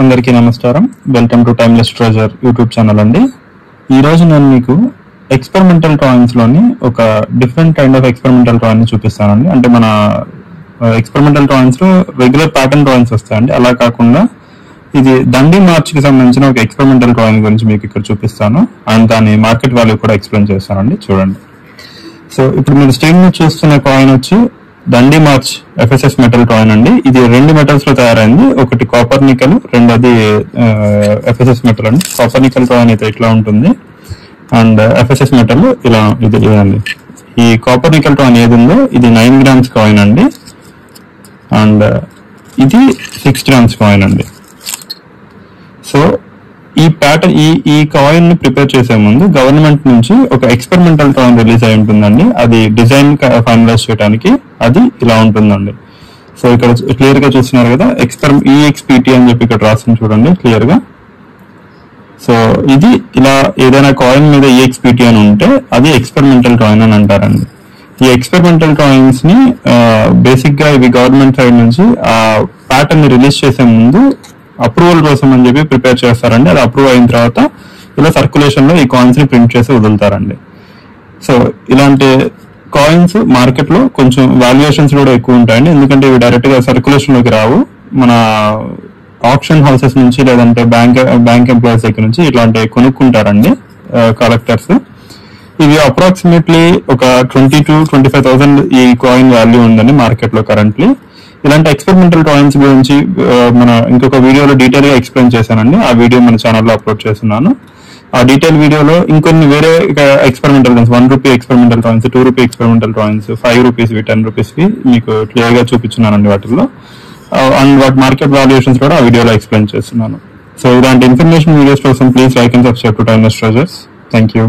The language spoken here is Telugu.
అందరికీ నమస్కారం. Welcome to timeless treasure YouTube channel అండి. ఈ రోజు నేను మీకు ఎక్స్పెరిమెంటల్ డ్రాయింగ్స్ లోని ఒక different kind of experimental drawing చూపిస్తానండి. అంటే మన ఎక్స్పెరిమెంటల్ డ్రాయింగ్స్ లో రెగ్యులర్ ప్యాటర్న్ డ్రాయింగ్స్ వస్తాయండి. అలా కాకుండా ఇది దండి మార్చ్ కి సంబంధించిన ఒక ఎక్స్పెరిమెంటల్ డ్రాయింగ్ గురించి మీకు ఇక్కడ చూపిస్తాను. అండ్ దాని మార్కెట్ వాల్యూ కూడా ఎక్స్ప్లెయిన్ చేస్తానండి. చూడండి. సో ఇప్పుడు మీరు స్క్రీన్ మీద చూస్తున్న కాయిన్ వచ్చి దండి మార్చ్ ఎఫ్ఎస్ఎస్ మెటల్ కాయిన్ అండి. ఇది రెండు మెటల్స్ లో తయారైంది. ఒకటి కాపర్ నికెల్, రెండోది ఎఫ్ఎస్ఎస్ మెటల్ అండి. కాపర్ నికెల్ కాయిన్ అయితే ఇట్లా ఉంటుంది అండ్ ఎఫ్ఎస్ఎస్ మెటల్ ఇలా ఇదండి. ఈ కాపర్ నికెల్ కాయిన్ ఏది ఉందో ఇది 9 grams కాయిన్ అండి అండ్ ఇది 6 grams కాయిన్ అండి. సో ఈ ప్యాటర్న్ ఈ కాయిన్ ని ప్రిపేర్ చేసే ముందు గవర్నమెంట్ నుంచి ఒక ఎక్స్పెరిమెంటల్ కాయిన్ రిలీజ్ అయి ఉంటుందండి. అది డిజైన్ ఫైనలైజ్ చేయడానికి అది ఇలా ఉంటుందండి. సో ఇక్కడ క్లియర్ గా చూస్తున్నారు కదా, ఈఎక్స్పిటి అని చెప్పి ఇక్కడ రాసింది చూడండి క్లియర్ గా. సో ఇది ఇలా ఏదైనా కాయిన్ మీద ఈఎక్స్పిటి అని ఉంటే అది ఎక్స్పెరిమెంటల్ కాయిన్ అని అంటారండి. ఈ ఎక్స్పెరిమెంటల్ కాయిన్స్ ని బేసిక్ గా ఇవి గవర్నమెంట్ సైడ్ నుంచి ఆ ప్యాటర్న్ ని రిలీజ్ చేసే ముందు అప్రూవల్ కోసం అని చెప్పి ప్రిపేర్ చేస్తారండి. అది అప్రూవ్ అయిన తర్వాత ఇలా సర్క్యులేషన్ లో ఈ కాయిన్స్ ని ప్రింట్ చేసి వదులుతారండి. సో ఇలాంటి కాయిన్స్ మార్కెట్ లో కొంచెం వాల్యుయేషన్స్ కూడా ఎక్కువ ఉంటాయండి. ఎందుకంటే ఇవి డైరెక్ట్ గా సర్క్యులేషన్ లోకి రావు. మన ఆప్షన్ హౌసెస్ నుంచి లేదంటే బ్యాంక్ ఎంప్లాయీస్ దగ్గర నుంచి ఇట్లాంటి కొనుక్కుంటారండి కలెక్టర్స్. ఇవి అప్రాక్సిమేట్లీ ఒక 20,000 to 25,000 ఈ కాయిన్ వాల్యూ ఉందండి మార్కెట్ లో కరెంట్లీ. ఇలాంటి ఎక్స్పెరిమెంటల్ కాయిన్స్ గురించి మన ఇంకొక వీడియోలో డీటెయిల్ గా ఎక్స్ప్లెయిన్ చేశానండి. ఆ వీడియో మన ఛానల్లో అప్లోడ్ చేస్తున్నాను. ఆ డీటెయిల్ వీడియోలో ఇంకొన్ని వేరే experimental coins, 1 rupee experimental coins, 2 rupee experimental coins, 5 rupees, 10 rupees మీకు క్లియర్ గా చూపించున్నానండి వాటిల్లో. అండ్ వాటి మార్కెట్ వాల్యుయేషన్స్ కూడా ఆ వీడియోలో ఎక్స్ప్లెయిన్ చేస్తున్నాను. సో ఇలాంటి ఇన్ఫర్మేషన్ వీడియోస్ కోసం please like and subscribe to timeless treasures. Thank you.